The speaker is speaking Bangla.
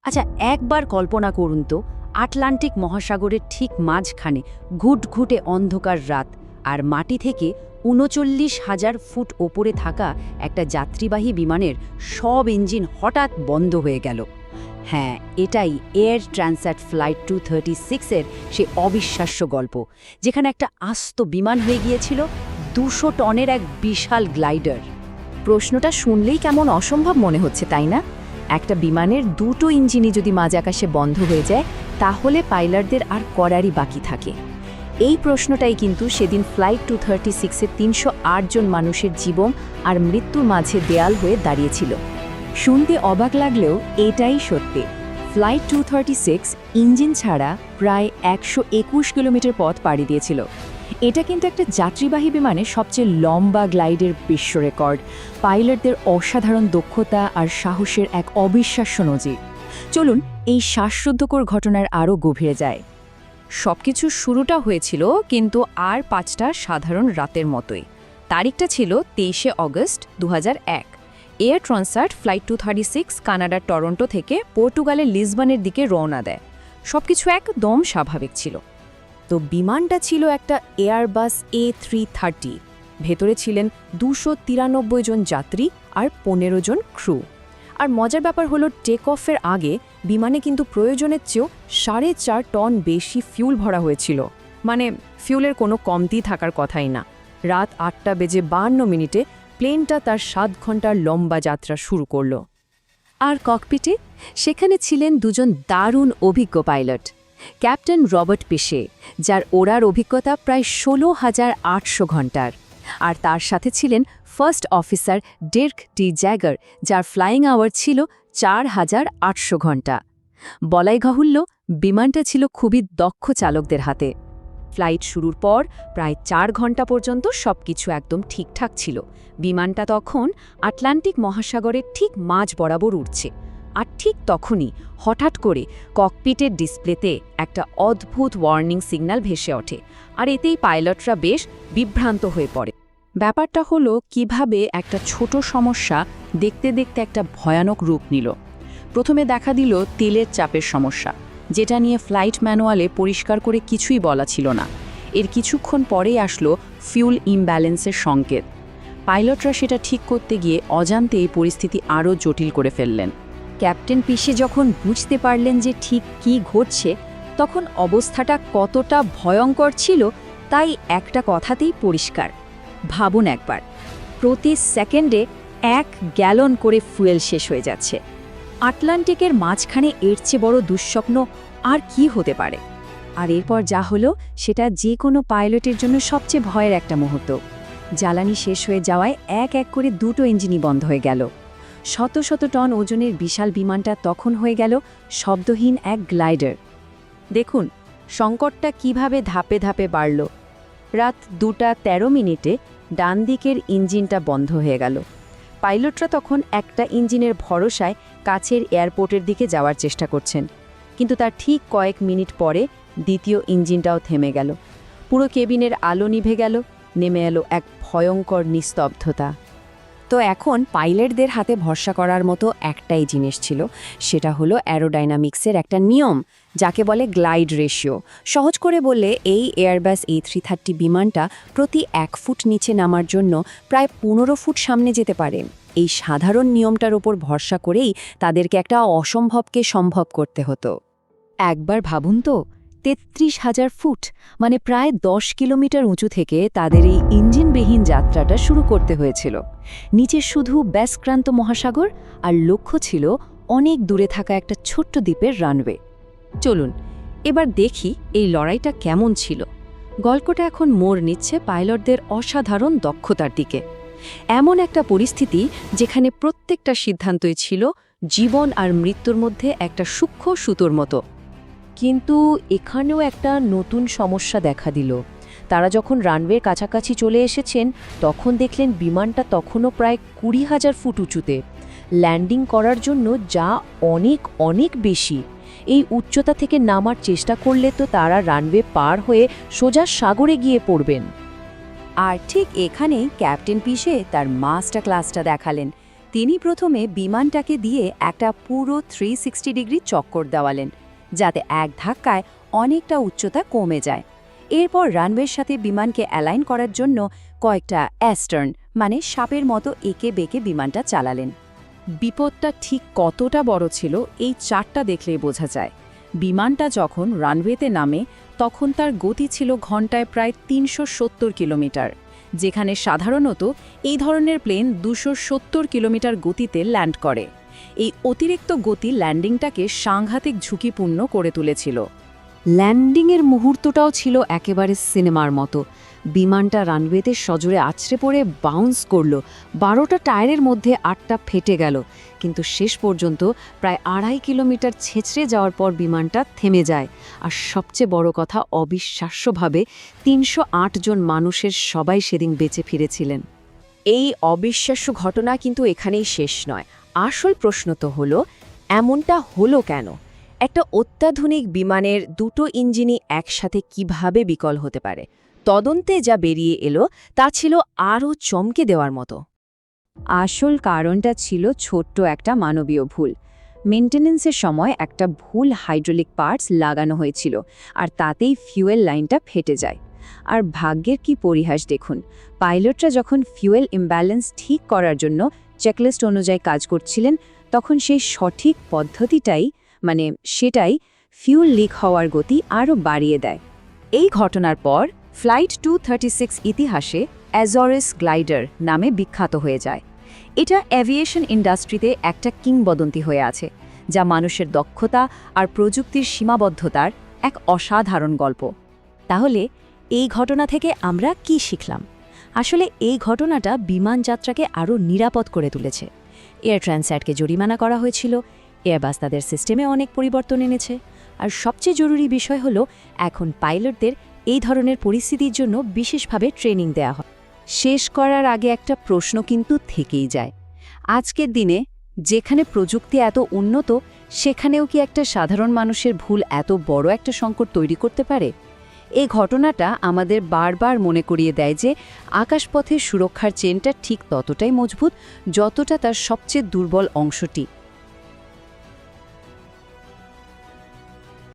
আচ্ছা, একবার কল্পনা করুন তো, আটলান্টিক মহাসাগরের ঠিক মাঝখানে ঘুটঘুটে অন্ধকার রাত, আর মাটি থেকে ৩৯,০০০ ফুট ওপরে থাকা একটা যাত্রীবাহী বিমানের সব ইঞ্জিন হঠাৎ বন্ধ হয়ে গেল। হ্যাঁ, এটাই এয়ার ট্রান্সঅ্যাট ফ্লাইট 236-এর সে অবিশ্বাস্য গল্প, যেখানে একটা আস্ত বিমান হয়ে গিয়েছিল ২০০ টনের এক বিশাল গ্লাইডার। প্রশ্নটা শুনলেই কেমন অসম্ভব মনে হচ্ছে, তাই না? একটা বিমানের দুটো ইঞ্জিনই যদি মাঝ আকাশে বন্ধ হয়ে যায়, তাহলে পাইলটদের আর করারই বাকি থাকে। এই প্রশ্নটাই কিন্তু সেদিন ফ্লাইট 236-এ ৩০৮ জন মানুষের জীবন আর মৃত্যুর মাঝে দেয়াল হয়ে দাঁড়িয়েছিল। শুনতে অবাক লাগলেও এটাই সত্যি। ফ্লাইট 236 ইঞ্জিন ছাড়া প্রায় ১২১ কিলোমিটার পথ পাড়ি দিয়েছিল। এটা কিন্তু একটা যাত্রীবাহী বিমানের সবচেয়ে লম্বা গ্লাইডের বিশ্ব রেকর্ড, পাইলটদের অসাধারণ দক্ষতা আর সাহসের এক অবিশ্বাস্য নজির। চলুন এই শ্বাসরুদ্ধকর ঘটনার আরও গভীরে যায়। সবকিছুর শুরুটা হয়েছিল কিন্তু আর ৫টা সাধারণ রাতের মতোই। তারিখটা ছিল ২৩শে অগস্ট ২০০১। এয়ার ট্রান্সঅ্যাট ফ্লাইট 236 কানাডার টরন্টো থেকে পর্তুগালের লিসবনের দিকে রওনা দেয়। সবকিছু একদম স্বাভাবিক ছিল। তো বিমানটা ছিল একটা এয়ারবাস A330। ভেতরে ছিলেন ২৯৩ জন যাত্রী আর ১৫ জন ক্রু। আর মজার ব্যাপার হলো, টেক অফের আগে বিমানে কিন্তু প্রয়োজনের চেয়েও ৪.৫ টন বেশি ফিউল ভরা হয়েছিল। মানে ফিউলের কোনো কমতি থাকার কথাই না। রাত ৮:৫২ প্লেনটা তার ৭ ঘন্টার লম্বা যাত্রা শুরু করল। আর ককপিটে সেখানে ছিলেন দুজন দারুণ অভিজ্ঞ পাইলট। ক্যাপ্টেন রবার্ট পেশে, যার ওড়ার অভিজ্ঞতা প্রায় ১৬,৮০০ ঘণ্টার, আর তার সাথে ছিলেন ফার্স্ট অফিসার ডির্ক ডি জ্যাগার, যার ফ্লাইং আওয়ার ছিল ৪,৮০০ ঘণ্টা। বলাই বাহুল্য, বিমানটা ছিল খুবই দক্ষ চালকদের হাতে। ফ্লাইট শুরুর পর প্রায় ৪ ঘণ্টা পর্যন্ত সবকিছু একদম ঠিকঠাক ছিল। বিমানটা তখন আটলান্টিক মহাসাগরের ঠিক মাঝ বরাবর উঠছে। আর ঠিক তখনই হঠাৎ করে ককপিটের ডিসপ্লেতে একটা অদ্ভুত ওয়ার্নিং সিগন্যাল ভেসে ওঠে, আর এতেই পাইলটরা বেশ বিভ্রান্ত হয়ে পড়ে। ব্যাপারটা হলো কিভাবে একটা ছোট সমস্যা দেখতে দেখতে একটা ভয়ানক রূপ নিল। প্রথমে দেখা দিল তেলের চাপের সমস্যা, যেটা নিয়ে ফ্লাইট ম্যানুয়ালে পরিষ্কার করে কিছুই বলা ছিল না। এর কিছুক্ষণ পরেই আসলো ফিউল ইমব্যালেন্সের সংকেত। পাইলটরা সেটা ঠিক করতে গিয়ে অজান্তে এই পরিস্থিতি আরও জটিল করে ফেললেন। ক্যাপ্টেন পিশে যখন বুঝতে পারলেন যে ঠিক কী ঘটছে, তখন অবস্থাটা কতটা ভয়ঙ্কর ছিল তাই একটা কথাতেই পরিষ্কার। ভাবুন একবার, প্রতি সেকেন্ডে ১ গ্যালন করে ফুয়েল শেষ হয়ে যাচ্ছে। আটলান্টিকের মাঝখানে এর চেয়ে বড় দুঃস্বপ্ন আর কি হতে পারে? আর এরপর যা হলো, সেটা যে কোনো পাইলটের জন্য সবচেয়ে ভয়ের একটা মুহূর্ত। জ্বালানি শেষ হয়ে যাওয়ায় এক এক করে দুটো ইঞ্জিনই বন্ধ হয়ে গেল। শত শত টন ওজনের বিশাল বিমানটা তখন হয়ে গেল শব্দহীন এক গ্লাইডার। দেখুন সংকটটা কিভাবে ধাপে ধাপে বাড়ল। রাত 2:13 ডান দিকের ইঞ্জিনটা বন্ধ হয়ে গেল। পাইলটরা তখন একটা ইঞ্জিনের ভরসায় কাছের এয়ারপোর্টের দিকে যাওয়ার চেষ্টা করছেন, কিন্তু তার ঠিক কয়েক মিনিট পরে দ্বিতীয় ইঞ্জিনটাও থেমে গেল। পুরো কেবিনের আলো নিভে গেল, নেমে এলো এক ভয়ঙ্কর নিস্তব্ধতা। তো এখন পাইলটদের হাতে ভরসা করার মতো একটাই জিনিস ছিল, সেটা হলো অ্যারোডাইনামিক্সের একটা নিয়ম, যাকে বলে গ্লাইড রেশিও। সহজ করে বললে, এই এয়ারবাস A330 বিমানটা প্রতি ১ ফুট নিচে নামার জন্য প্রায় ১৫ ফুট সামনে যেতে পারে। এই সাধারণ নিয়মটার ওপর ভরসা করেই তাদেরকে একটা অসম্ভবকে সম্ভব করতে হতো। একবার ভাবুন তো, ৩৩,০০০ ফুট মানে প্রায় ১০ কিলোমিটার উঁচু থেকে তাদের এই ইঞ্জিনবিহীন যাত্রাটা শুরু করতে হয়েছিল। নিচে শুধু ব্যাসক্রান্ত মহাসাগর, আর লক্ষ্য ছিল অনেক দূরে থাকা একটা ছোট্ট দ্বীপের রানওয়ে। চলুন এবার দেখি এই লড়াইটা কেমন ছিল। গল্পটা এখন মোড় নিচ্ছে পাইলটদের অসাধারণ দক্ষতার দিকে। এমন একটা পরিস্থিতি যেখানে প্রত্যেকটা সিদ্ধান্তই ছিল জীবন আর মৃত্যুর মধ্যে একটা সূক্ষ্ম সুতোর মতো। কিন্তু এখানেও একটা নতুন সমস্যা দেখা দিল। তারা যখন রানওয়ের কাছাকাছি চলে এসেছেন, তখন দেখলেন বিমানটা তখনও প্রায় ২০,০০০ ফুট উঁচুতে। ল্যান্ডিং করার জন্য যা অনেক অনেক বেশি। এই উচ্চতা থেকে নামার চেষ্টা করলে তো তারা রানওয়ে পার হয়ে সোজা সাগরে গিয়ে পড়বেন। আর ঠিক এখানেই ক্যাপ্টেন পিশে তার মাস্টার ক্লাসটা দেখালেন। তিনি প্রথমে বিমানটাকে দিয়ে একটা পুরো 360 ডিগ্রি চক্কর দেওয়ালেন, যাতে এক ধাক্কায় অনেকটা উচ্চতা কমে যায়। এরপর রানওয়ের সাথে বিমানকে অ্যালাইন করার জন্য কয়েকটা অ্যাস্টার্ন মানে সাপের মতো এঁকে বেঁকে বিমানটা চালালেন। বিপদটা ঠিক কতটা বড় ছিল এই চারটা দেখলেই বোঝা যায়। বিমানটা যখন রানওয়েতে নামে তখন তার গতি ছিল ঘন্টায় প্রায় ৩৭০ কিলোমিটার, যেখানে সাধারণত এই ধরনের প্লেন ২৭০ কিলোমিটার গতিতে ল্যান্ড করে। এই অতিরিক্ত গতি ল্যান্ডিংটাকে সাংঘাতিক ঝুঁকিপূর্ণ করে তুলেছিল। ল্যান্ডিংয়ের মুহূর্তটাও ছিল একেবারে সিনেমার মতো। বিমানটা রানওয়েতে সজোরে আছড়ে পড়ে বাউন্স করল, ১২টা টায়ারের মধ্যে ৮টা ফেটে গেল, কিন্তু শেষ পর্যন্ত প্রায় ২.৫ কিলোমিটার ছেঁচড়ে যাওয়ার পর বিমানটা থেমে যায়। আর সবচেয়ে বড় কথা, অবিশ্বাস্যভাবে ৩০৮ জন মানুষের সবাই সেদিন বেঁচে ফিরেছিলেন। এই অবিশ্বাস্য ঘটনা কিন্তু এখানেই শেষ নয়। আসল প্রশ্ন তো হলো, এমনটা হলো কেন? একটা অত্যাধুনিক বিমানের দুটো ইঞ্জিনই একসাথে কিভাবে বিকল হতে পারে? তদন্তে যা বেরিয়ে এলো তা ছিল আরও চমকে দেওয়ার মতো। আসল কারণটা ছিল ছোট্ট একটা মানবীয় ভুল। মেইনটেনেন্সের সময় একটা ভুল হাইড্রোলিক পার্টস লাগানো হয়েছিল, আর তাতেই ফিউয়েল লাইনটা ফেটে যায়। আর ভাগ্যের কি পরিহাস দেখুন, পাইলটরা যখন ফিউয়েল ইমব্যালেন্স ঠিক করার জন্য চেকলিস্ট অনুযায়ী কাজ করছিলেন, তখন সেই সঠিক পদ্ধতিটাই সেটাই ফিউল লিক হওয়ার গতি আরও বাড়িয়ে দেয়। এই ঘটনার পর ফ্লাইট 236 ইতিহাসে অ্যাজরেস গ্লাইডার নামে বিখ্যাত হয়ে যায়। এটা এভিয়েশন ইন্ডাস্ট্রিতে একটা কিংবদন্তি হয়ে আছে, যা মানুষের দক্ষতা আর প্রযুক্তির সীমাবদ্ধতার এক অসাধারণ গল্প। তাহলে এই ঘটনা থেকে আমরা কি শিখলাম? আসলে এই ঘটনাটা বিমান যাত্রাকে আরও নিরাপদ করে তুলেছে। এয়ার ট্রান্সঅ্যাটকে জরিমানা করা হয়েছিল, এয়ারবাস তাদের সিস্টেমে অনেক পরিবর্তন এনেছে, আর সবচেয়ে জরুরি বিষয় হলো এখন পাইলটদের এই ধরনের পরিস্থিতির জন্য বিশেষভাবে ট্রেনিং দেয়া হয়। শেষ করার আগে একটা প্রশ্ন কিন্তু থেকেই যায়। আজকের দিনে যেখানে প্রযুক্তি এত উন্নত, সেখানেও কি একটা সাধারণ মানুষের ভুল এত বড় একটা সংকট তৈরি করতে পারে? এই ঘটনাটা আমাদের বারবার মনে করিয়ে দেয় যে আকাশপথের সুরক্ষার চেনটা ঠিক ততটাই মজবুত যতটা তার সবচেয়ে দুর্বল অংশটি।